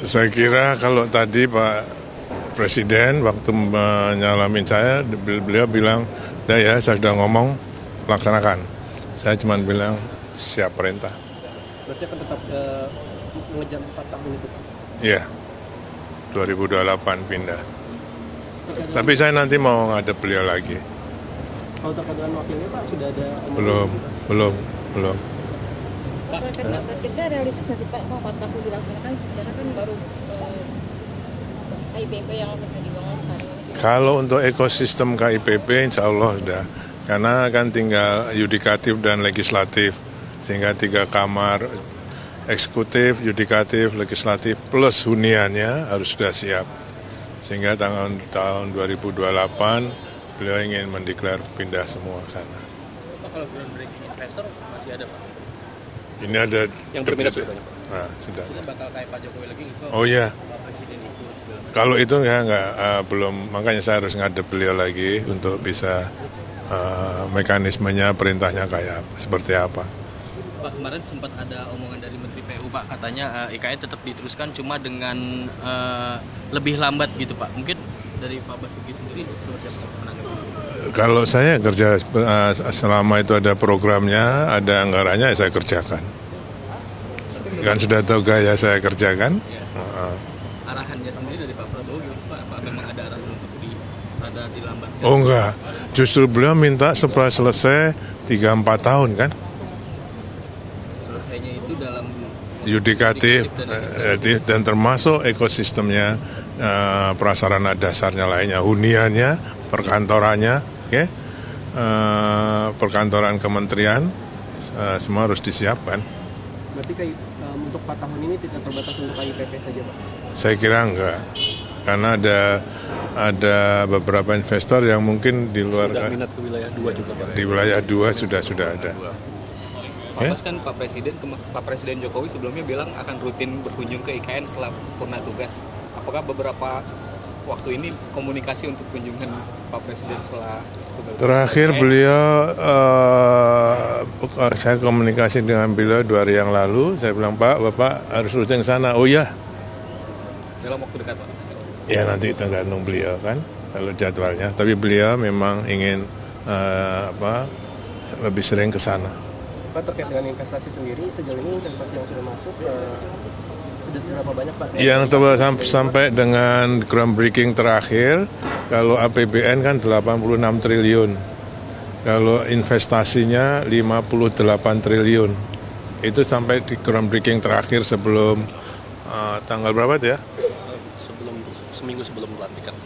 Saya kira kalau tadi Pak Presiden waktu menyalamin saya, beliau bilang, ya saya sudah ngomong, laksanakan. Saya cuma bilang, siap perintah. Berarti akan tetap mengejar 4 tahun itu? Iya, 2028 pindah. Tapi saya nanti mau ngadep beliau lagi. Kalau terkait dengan wakilnya Pak, sudah ada? Belum. Pak, kita realistis nggak sih Pak, mau 4 tahun dilaksanakan, secara kan baru KIPP yang bisa dibangun sekarang ini. Kalau untuk ekosistem KIPP insya Allah sudah. Karena kan tinggal yudikatif dan legislatif. Sehingga 3 kamar eksekutif, yudikatif, legislatif plus huniannya harus sudah siap. Sehingga tahun 2028 beliau ingin mendeklar pindah semua ke sana. Pak, kalau groundbreaking investor masih ada Pak? Ini ada yang berminat juga Pak? Nah, sudah. Maksudnya bakal kayak Pak Jokowi lagi nggak? Oh iya. Pak Presiden ikut segala macam. Kalau itu belum, makanya saya harus ngadep beliau lagi untuk bisa mekanismenya, perintahnya kayak seperti apa. Pak, kemarin sempat ada omongan dari Menteri PU Pak, katanya IKN tetap diteruskan cuma dengan lebih lambat gitu Pak. Mungkin dari Pak Basuki sendiri seperti apa menanggapi? Kalau saya kerja selama itu ada programnya, ada anggarannya, saya kerjakan. Kan sudah tahu gaya saya kerjakan. Ya. Arahannya sendiri dari Pak Prabowo gitu Pak, apa memang ada arahan untuk rada dilambatkan? Oh enggak, justru beliau minta setelah selesai 3-4 tahun kan. Selesainya itu dalam Yudikatif dan termasuk ekosistemnya, prasarana dasarnya lainnya, huniannya, perkantorannya, perkantoran kementerian, semua harus disiapkan. Berarti untuk 4 tahun ini tidak terbatas untuk KIPP saja Pak? Saya kira enggak, karena ada beberapa investor yang mungkin di luar. Sudah minat ke wilayah 2 juga Pak? Di wilayah 2 sudah ada. Pak kan Pak Presiden Jokowi sebelumnya bilang akan rutin berkunjung ke IKN setelah purna tugas. Apakah beberapa waktu ini komunikasi untuk kunjungan Pak Presiden setelah tugas? Terakhir beliau, saya komunikasi dengan beliau 2 hari yang lalu. Saya bilang, Bapak harus rutin ke sana. Oh iya. Dalam waktu dekat Pak? Ya nanti tergantung beliau kan, kalau jadwalnya. Tapi beliau memang ingin lebih sering ke sana. Pak, terkait dengan investasi sendiri, sejauh ini investasi yang sudah masuk sudah seberapa banyak Pak? Yang sampai dengan groundbreaking terakhir, kalau APBN kan 86 triliun. Kalau investasinya 58 triliun. Itu sampai di groundbreaking terakhir sebelum tanggal berapa itu ya? Seminggu sebelum pelantikan.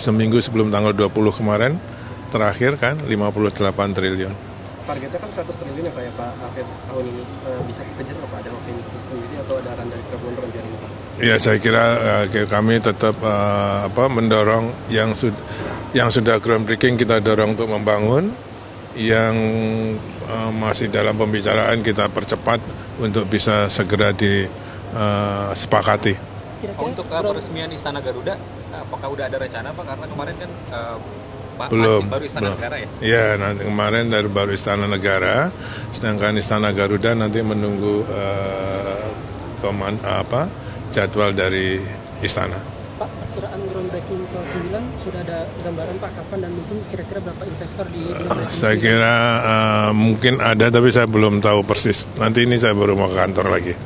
Seminggu sebelum tanggal 20 kemarin, terakhir kan 58 triliun. Targetnya kan 100 triliun ya Pak, akhir tahun ini. Bisa dikejar Pak? Ada optimisme sendiri atau ada arahan dari Gubernur rencana ini Pak? Ya saya kira kami tetap mendorong yang sudah groundbreaking kita dorong untuk membangun, yang masih dalam pembicaraan kita percepat untuk bisa segera disepakati. Untuk peresmian Istana Garuda, apakah udah ada rencana Pak? Karena kemarin kan Pak Belum. baru Istana Negara ya? Iya, nanti kemarin baru Istana Negara, sedangkan Istana Garuda nanti menunggu jadwal dari Istana. Pak, perkiraan groundbreaking ke-9 sudah ada gambaran Pak kapan dan mungkin kira-kira berapa investor di groundbreaking? Saya kira mungkin ada, tapi saya belum tahu persis. Nanti ini saya baru mau ke kantor lagi.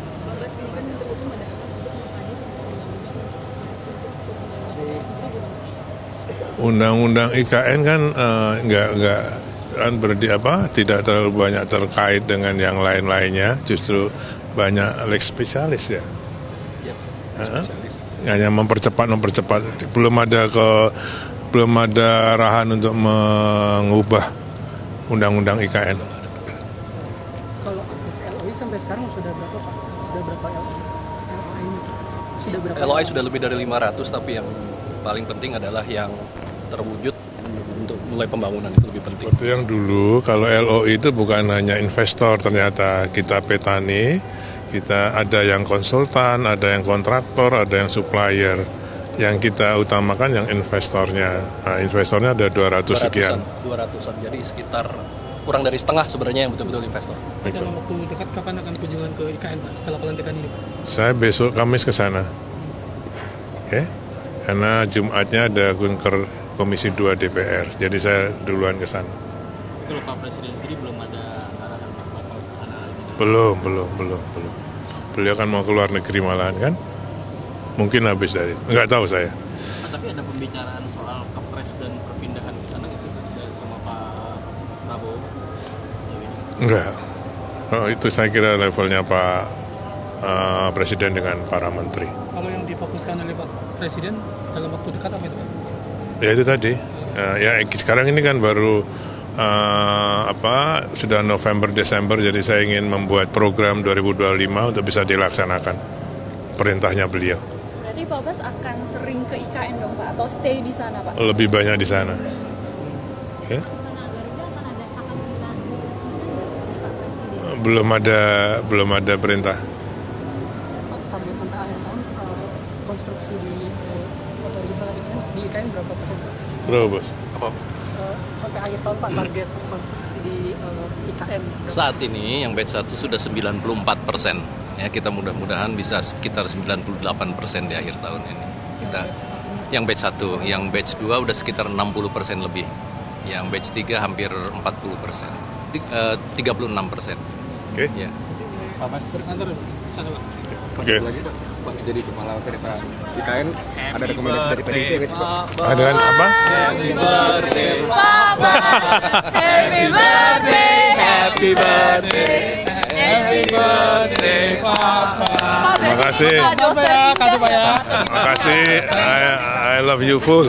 Undang-undang IKN kan nggak kan tidak terlalu banyak terkait dengan yang lain-lainnya, justru banyak lex spesialis ya. Hanya mempercepat. Belum ada arahan untuk mengubah undang-undang IKN. Kalau LOI sampai sekarang sudah berapa Pak? Sudah berapa LOI-nya? Sudah berapa? LOI sudah lebih dari 500, tapi yang paling penting adalah yang terwujud untuk mulai pembangunan itu lebih penting. Seperti yang dulu, kalau LOI itu bukan hanya investor, ternyata kita petani, kita ada yang konsultan, ada yang kontraktor, ada yang supplier. Yang kita utamakan yang investornya. Nah, investornya ada 200 sekian. 200-an, jadi sekitar kurang dari setengah sebenarnya yang betul-betul investor. Dalam waktu dekat kapan akan kunjungan ke IKN Pak setelah pelantikan ini Pak? Saya besok Kamis ke sana. Oke? Karena Jumatnya ada kunker Komisi 2 DPR. Jadi saya duluan ke sana. Kalau Pak Presiden sendiri belum ada arahan apa ke sana? Belum. Beliau kan mau ke luar negeri malahan kan? Mungkin habis dari itu. Nggak tahu saya. Tapi ada pembicaraan soal kepres dan perpindahan ke sana nggak sih sama Pak Prabowo? Enggak. Oh, itu saya kira levelnya Pak Presiden dengan para menteri. Kalau yang difokuskan oleh Pak Presiden dalam waktu dekat apa itu Pak? Ya itu tadi. Ya sekarang ini kan baru sudah November Desember, jadi saya ingin membuat program 2025 untuk bisa dilaksanakan perintahnya beliau. Berarti Pak Bas akan sering ke IKN dong Pak, atau stay di sana Pak? Lebih banyak di sana. Ya? Belum ada perintah. Target sampai akhir tahun konstruksi di otorita di IKN berapa persen Pak? Berapa bos? Sampai akhir tahun Pak target konstruksi di IKN. Saat ini yang batch 1 sudah 94%. Ya, kita mudah-mudahan bisa sekitar 98% di akhir tahun ini. Yang batch 1, yang batch 2 udah sekitar 60% lebih. Yang batch 3 hampir 40%. 36%. Oke. Ya. Pak Bas berkantor sana Pak. Oke. Pak, jadi kepala otorita IKN ada rekomendasi dari PDIP nggak sih Pak? Ada apa? Happy birthday, Papa. Happy birthday, happy birthday, happy birthday, Papa. Terima kasih. Kado Pak ya. Terima kasih. I love you full.